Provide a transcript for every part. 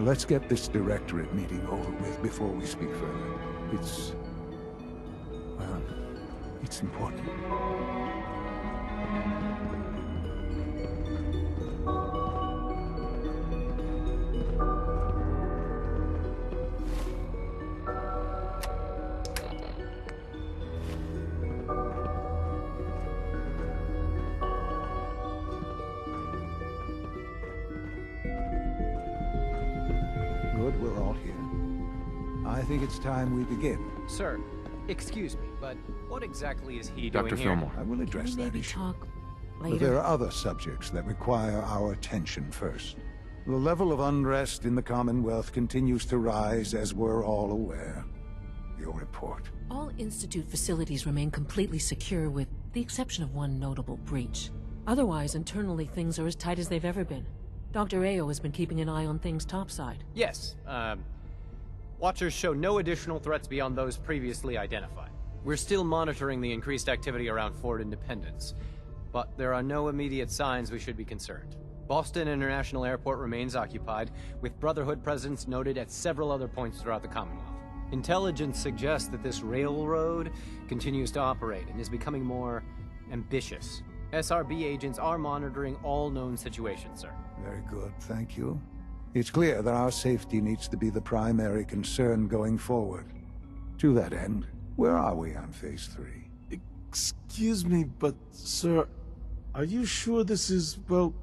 Let's get this directorate meeting over with before we speak further. Well, it's important. Good, we're all here. I think it's time we begin. Sir, excuse me, but what exactly is he doing Dr. here? Fillmore. I will address that Maybe issue. talk But later. there are other subjects that require our attention first. The level of unrest in the Commonwealth continues to rise, as we're all aware. Your report. All Institute facilities remain completely secure with the exception of one notable breach. Otherwise, internally things are as tight as they've ever been. Dr. Ao has been keeping an eye on things topside. Yes, Watchers show no additional threats beyond those previously identified. We're still monitoring the increased activity around Fort Independence, but there are no immediate signs we should be concerned. Boston International Airport remains occupied, with Brotherhood presence noted at several other points throughout the Commonwealth. Intelligence suggests that this railroad continues to operate and is becoming more ambitious. SRB agents are monitoring all known situations, sir. Very good, thank you. It's clear that our safety needs to be the primary concern going forward. To that end, where are we on Phase 3? Excuse me, but sir, are you sure this is, well,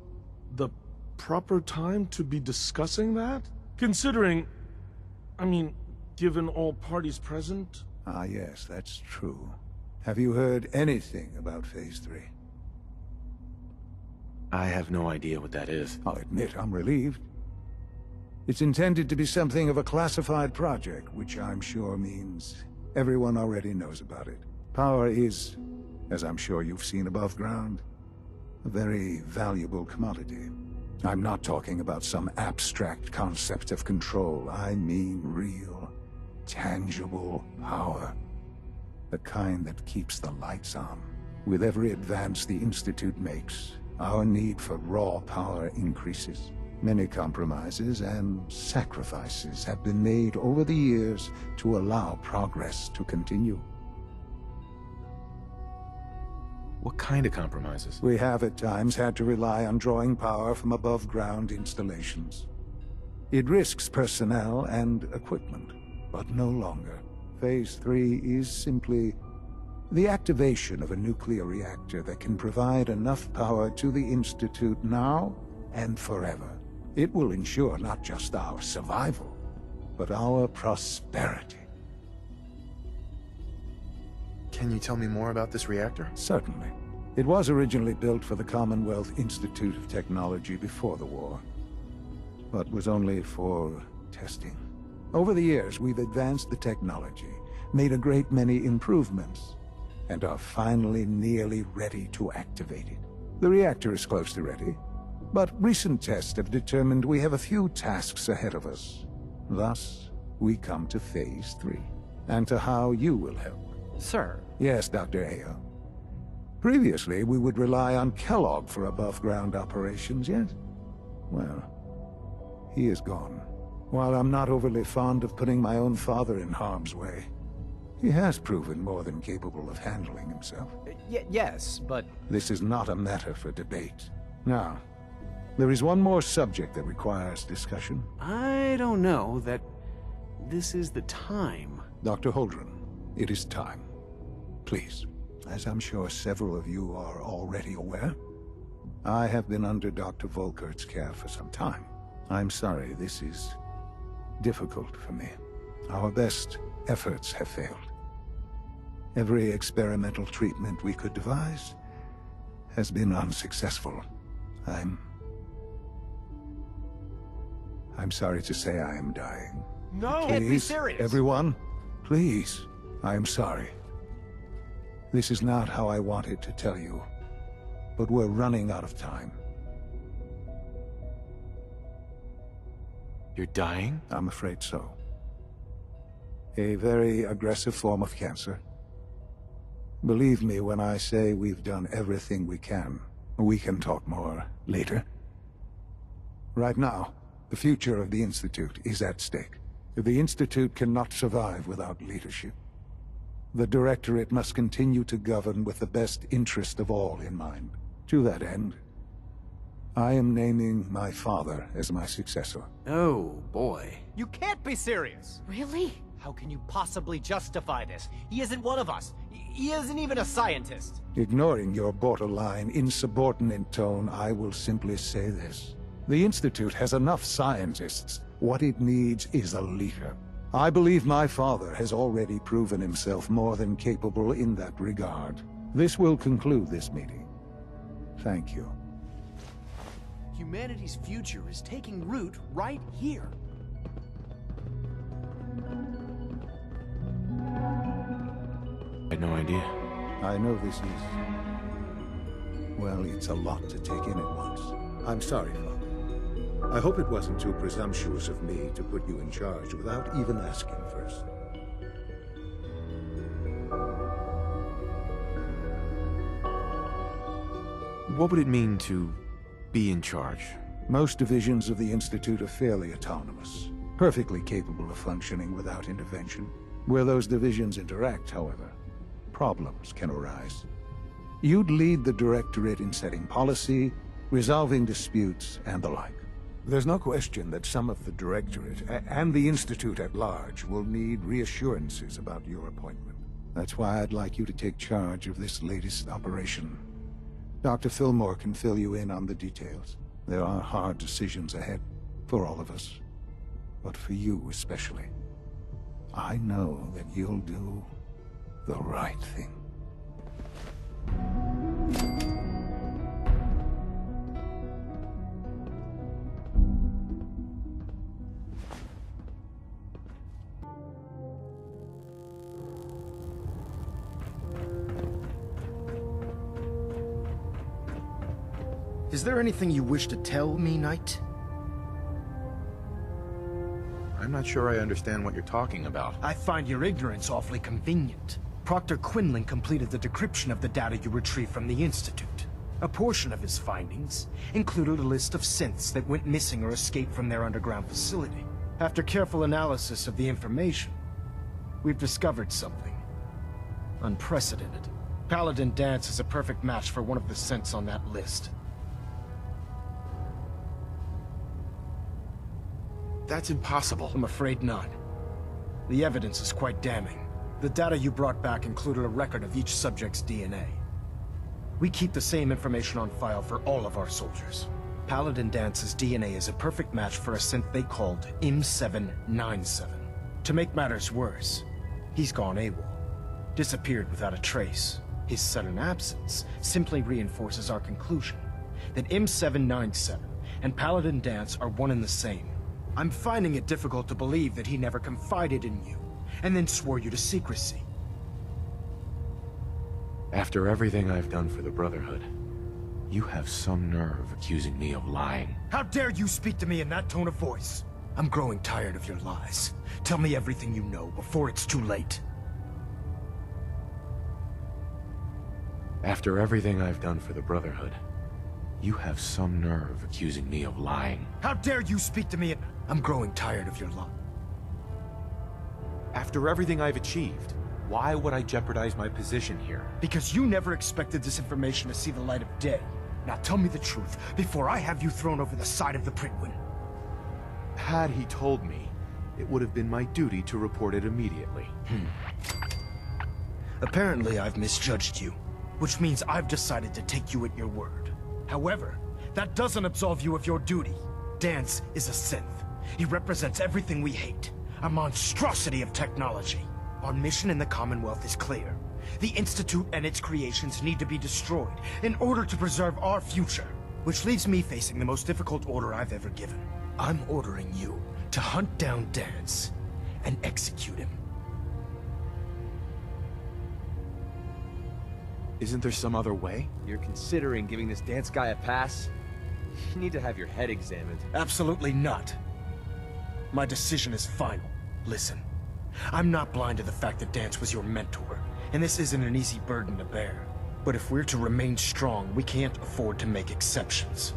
the proper time to be discussing that? Considering, given all parties present? Ah, yes, that's true. Have you heard anything about Phase 3? I have no idea what that is. I'll admit I'm relieved. It's intended to be something of a classified project, which I'm sure means everyone already knows about it. Power is, as I'm sure you've seen above ground, a very valuable commodity. I'm not talking about some abstract concept of control. I mean real, tangible power. The kind that keeps the lights on. With every advance the Institute makes, our need for raw power increases. Many compromises and sacrifices have been made over the years to allow progress to continue. What kind of compromises? We have at times had to rely on drawing power from above-ground installations. It risks personnel and equipment, but no longer. Phase 3 is simply the activation of a nuclear reactor that can provide enough power to the Institute now and forever. It will ensure not just our survival, but our prosperity. Can you tell me more about this reactor? Certainly. It was originally built for the Commonwealth Institute of Technology before the war, but was only for testing. Over the years, we've advanced the technology, made a great many improvements, and are finally nearly ready to activate it. The reactor is close to ready, but recent tests have determined we have a few tasks ahead of us. Thus, we come to Phase 3, and to how you will help. Sir, Yes, Dr. Ao. Previously, we would rely on Kellogg for above-ground operations, yet? Well, he is gone. While I'm not overly fond of putting my own father in harm's way, he has proven more than capable of handling himself. yes, but This is not a matter for debate. Now, there is one more subject that requires discussion. I don't know that this is the time. Dr. Holdren, it is time. Please, as I'm sure several of you are already aware, I have been under Dr. Volkert's care for some time. I'm sorry, this is difficult for me. Our best efforts have failed. Every experimental treatment we could devise has been unsuccessful. I'm sorry to say I am dying. No! Can't be Please, serious. everyone, please, I am sorry. This is not how I wanted to tell you, but we're running out of time. You're dying? I'm afraid so. A very aggressive form of cancer. Believe me when I say we've done everything we can. We can talk more later. Right now, The future of the Institute is at stake. The Institute cannot survive without leadership. The Directorate must continue to govern with the best interest of all in mind. To that end, I am naming my father as my successor. Oh, boy. You can't be serious! Really? How can you possibly justify this? He isn't one of us. He isn't even a scientist. Ignoring your borderline, insubordinate tone, I will simply say this. The Institute has enough scientists. What it needs is a leader. I believe my father has already proven himself more than capable in that regard. This will conclude this meeting. Thank you. Humanity's future is taking root right here. I had no idea. I know this is... well, it's a lot to take in at once. I'm sorry, Father. I hope it wasn't too presumptuous of me to put you in charge without even asking first. What would it mean to be in charge? Most divisions of the Institute are fairly autonomous, perfectly capable of functioning without intervention. Where those divisions interact, however, problems can arise. You'd lead the Directorate in setting policy, resolving disputes, and the like. There's no question that some of the Directorate, and the Institute at large, will need reassurances about your appointment. That's why I'd like you to take charge of this latest operation. Dr. Fillmore can fill you in on the details. There are hard decisions ahead, for all of us. But for you especially. I know that you'll do the right thing. Is there anything you wish to tell me, Knight? I'm not sure I understand what you're talking about. I find your ignorance awfully convenient. Proctor Quinlan completed the decryption of the data you retrieved from the Institute. A portion of his findings included a list of synths that went missing or escaped from their underground facility. After careful analysis of the information, we've discovered something unprecedented. Paladin Danse is a perfect match for one of the synths on that list. That's impossible. I'm afraid not. The evidence is quite damning. The data you brought back included a record of each subject's DNA. We keep the same information on file for all of our soldiers. Paladin Dance's DNA is a perfect match for a synth they called M797. To make matters worse, he's gone AWOL. Disappeared without a trace. His sudden absence simply reinforces our conclusion that M797 and Paladin Danse are one and the same. I'm finding it difficult to believe that he never confided in you, and then swore you to secrecy. After everything I've done for the Brotherhood, you have some nerve accusing me of lying. How dare you speak to me in that tone of voice? I'm growing tired of your lies. Tell me everything you know before it's too late. After everything I've done for the Brotherhood, you have some nerve accusing me of lying. How dare you speak to me in... I'm growing tired of your lies. After everything I've achieved, why would I jeopardize my position here? Because you never expected this information to see the light of day. Now tell me the truth, before I have you thrown over the side of the Prydwen. Had he told me, it would have been my duty to report it immediately. Apparently I've misjudged you, which means I've decided to take you at your word. However, that doesn't absolve you of your duty. Danse is a synth. He represents everything we hate. A monstrosity of technology. Our mission in the Commonwealth is clear. The Institute and its creations need to be destroyed in order to preserve our future. Which leaves me facing the most difficult order I've ever given. I'm ordering you to hunt down Danse and execute him. Isn't there some other way? You're considering giving this Danse guy a pass? You need to have your head examined. Absolutely not. My decision is final. Listen, I'm not blind to the fact that Danse was your mentor, and this isn't an easy burden to bear. But if we're to remain strong, we can't afford to make exceptions.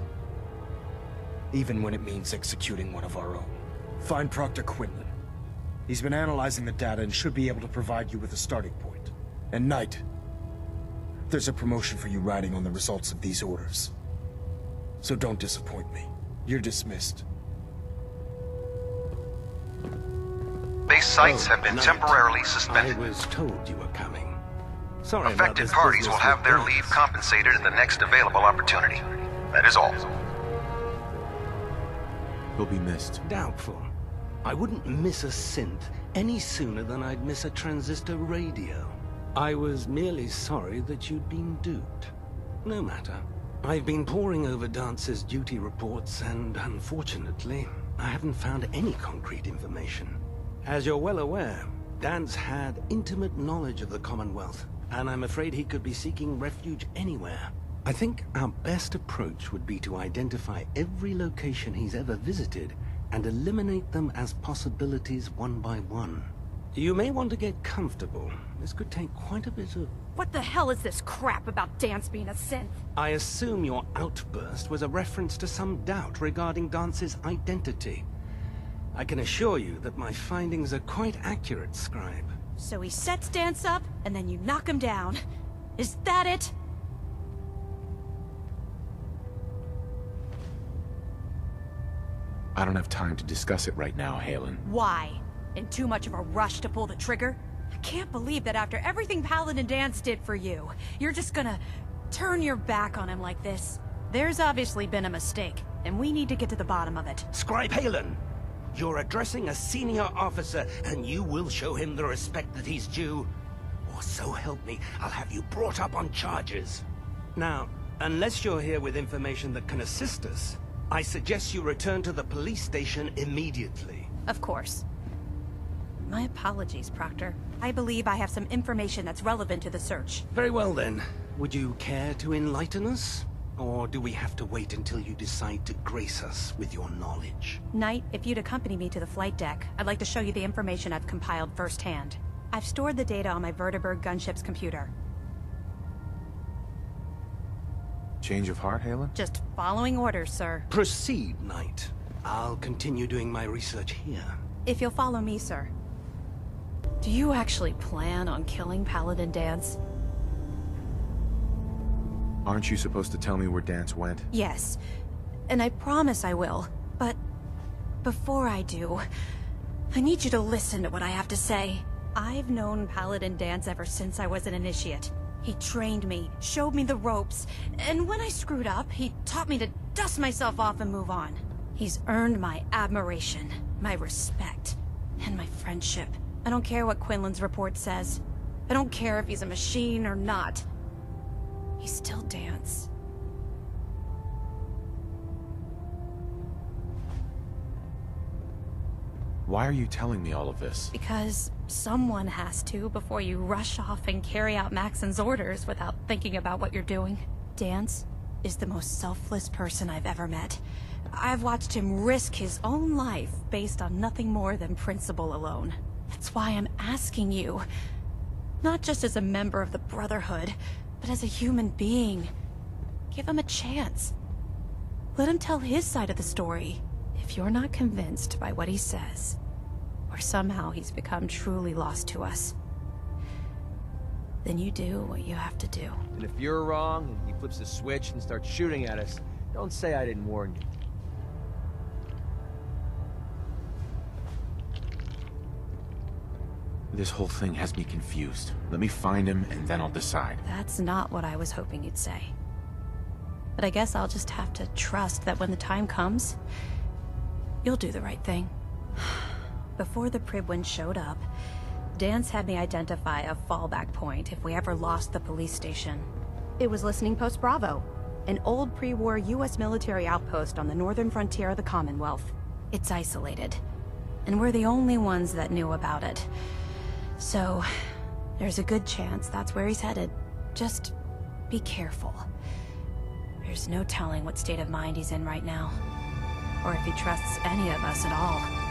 even when it means executing one of our own. Find Proctor Quinlan. He's been analyzing the data and should be able to provide you with a starting point. And Knight, there's a promotion for you riding on the results of these orders. So don't disappoint me. You're dismissed. Base sites have been temporarily suspended. I was told you were coming. Sorry about Affected this parties will business have with their Dance. leave compensated at the next available opportunity. That is all. He'll be missed. Doubtful. I wouldn't miss a synth any sooner than I'd miss a transistor radio. I was merely sorry that you'd been duped. No matter. I've been poring over Dance's duty reports and, unfortunately, I haven't found any concrete information. As you're well aware, Dance had intimate knowledge of the Commonwealth, and I'm afraid he could be seeking refuge anywhere. I think our best approach would be to identify every location he's ever visited and eliminate them as possibilities one by one. You may want to get comfortable. This could take quite a bit of... What the hell is this crap about Dance being a synth? I assume your outburst was a reference to some doubt regarding Dance's identity. I can assure you that my findings are quite accurate, Scribe. So he sets Dance up, and then you knock him down. Is that it? I don't have time to discuss it right now, Haylen. Why? In too much of a rush to pull the trigger? I can't believe that after everything Paladin Dance did for you, you're just gonna turn your back on him like this. There's obviously been a mistake, and we need to get to the bottom of it. Scribe Haylen! You're addressing a senior officer, and you will show him the respect that he's due. Or so help me, I'll have you brought up on charges. Now, unless you're here with information that can assist us, I suggest you return to the police station immediately. Of course. My apologies, Proctor. I believe I have some information that's relevant to the search. Very well then. Would you care to enlighten us? Or do we have to wait until you decide to grace us with your knowledge? Knight, if you'd accompany me to the flight deck, I'd like to show you the information I've compiled firsthand. I've stored the data on my Vertibird gunship's computer. Change of heart, Haylen? Just following orders, sir. Proceed, Knight. I'll continue doing my research here. If you'll follow me, sir. Do you actually plan on killing Paladin Dance? Aren't you supposed to tell me where Dance went? Yes, and I promise I will. But before I do, I need you to listen to what I have to say. I've known Paladin Dance ever since I was an initiate. He trained me, showed me the ropes, and when I screwed up, he taught me to dust myself off and move on. He's earned my admiration, my respect, and my friendship. I don't care what Quinlan's report says. I don't care if he's a machine or not. He's still Dance. Why are you telling me all of this? Because someone has to before you rush off and carry out Maxon's orders without thinking about what you're doing. Dance is the most selfless person I've ever met. I've watched him risk his own life based on nothing more than principle alone. That's why I'm asking you, not just as a member of the Brotherhood, but as a human being. Give him a chance. Let him tell his side of the story. If you're not convinced by what he says, or somehow he's become truly lost to us, then you do what you have to do. And if you're wrong and he flips the switch and starts shooting at us, don't say I didn't warn you. This whole thing has me confused. Let me find him, and then I'll decide. That's not what I was hoping you'd say. But I guess I'll just have to trust that when the time comes, you'll do the right thing. Before the Pribwin showed up, Dance had me identify a fallback point if we ever lost the police station. It was Listening Post Bravo, an old pre-war US military outpost on the northern frontier of the Commonwealth. It's isolated, and we're the only ones that knew about it. So, there's a good chance that's where he's headed. Just be careful. There's no telling what state of mind he's in right now, or if he trusts any of us at all.